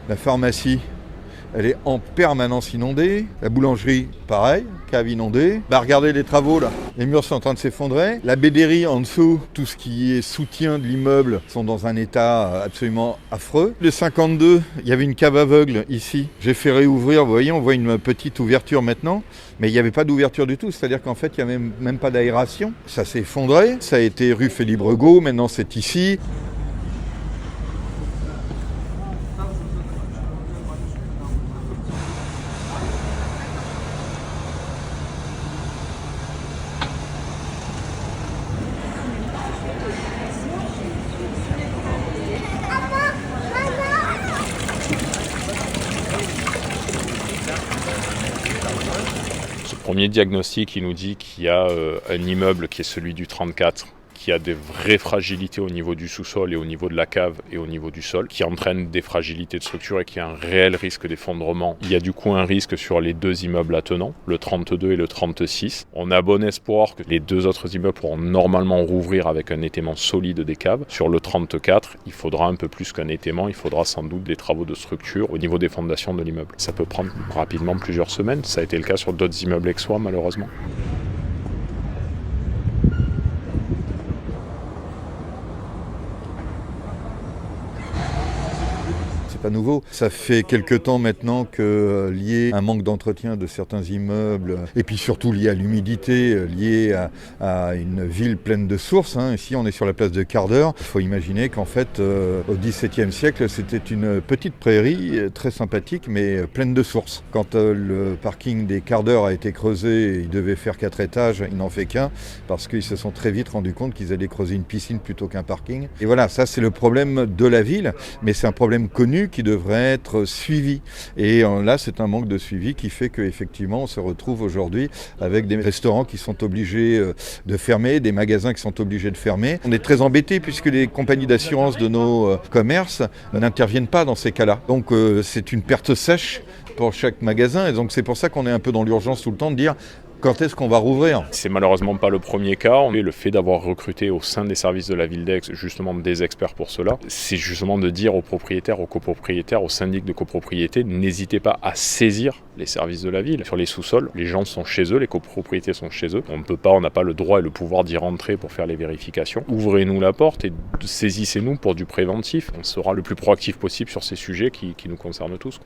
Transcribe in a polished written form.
La pharmacie, elle est en permanence inondée. La boulangerie, pareil, cave inondée. Regardez les travaux là, les murs sont en train de s'effondrer. La bédérie en dessous, tout ce qui est soutien de l'immeuble sont dans un état absolument affreux. Le 52, il y avait une cave aveugle ici. J'ai fait réouvrir, vous voyez, on voit une petite ouverture maintenant. Mais il n'y avait pas d'ouverture du tout, c'est-à-dire qu'en fait, il n'y a même pas d'aération. Ça s'est effondré, ça a été rue Félix-Bregault, maintenant c'est ici. Ce premier diagnostic, il nous dit qu'il y a un immeuble qui est celui du 34, qui a des vraies fragilités au niveau du sous-sol et au niveau de la cave et au niveau du sol, qui entraîne des fragilités de structure et qui a un réel risque d'effondrement. Il y a du coup un risque sur les deux immeubles attenants, le 32 et le 36. On a bon espoir que les deux autres immeubles pourront normalement rouvrir avec un étaiement solide des caves. Sur le 34, il faudra un peu plus qu'un étaiement, il faudra sans doute des travaux de structure au niveau des fondations de l'immeuble. Ça peut prendre rapidement plusieurs semaines, ça a été le cas sur d'autres immeubles aixois malheureusement. C'est pas nouveau. Ça fait quelque temps maintenant que lié à un manque d'entretien de certains immeubles, et puis surtout lié à l'humidité, lié à une ville pleine de sources. Ici, on est sur la place de Quart-d'Heure. Il faut imaginer qu'en fait, au XVIIe siècle, c'était une petite prairie très sympathique, mais pleine de sources. Quand le parking des Quart-d'Heure a été creusé, il devait faire 4 étages, il n'en fait qu'un, parce qu'ils se sont très vite rendus compte qu'ils allaient creuser une piscine plutôt qu'un parking. Et voilà, ça c'est le problème de la ville, mais c'est un problème connu qui devrait être suivi. Et là, c'est un manque de suivi qui fait qu'effectivement, on se retrouve aujourd'hui avec des restaurants qui sont obligés de fermer, des magasins qui sont obligés de fermer. On est très embêtés puisque les compagnies d'assurance de nos commerces n'interviennent pas dans ces cas-là. Donc c'est une perte sèche pour chaque magasin. Et donc c'est pour ça qu'on est un peu dans l'urgence tout le temps de dire quand est-ce qu'on va rouvrir ? C'est malheureusement pas le premier cas. Le fait d'avoir recruté au sein des services de la ville d'Aix justement des experts pour cela, c'est justement de dire aux propriétaires, aux copropriétaires, aux syndics de copropriété, n'hésitez pas à saisir les services de la ville. Sur les sous-sols, les gens sont chez eux, les copropriétés sont chez eux. On n'a pas le droit et le pouvoir d'y rentrer pour faire les vérifications. Ouvrez-nous la porte et saisissez-nous pour du préventif. On sera le plus proactif possible sur ces sujets qui nous concernent tous.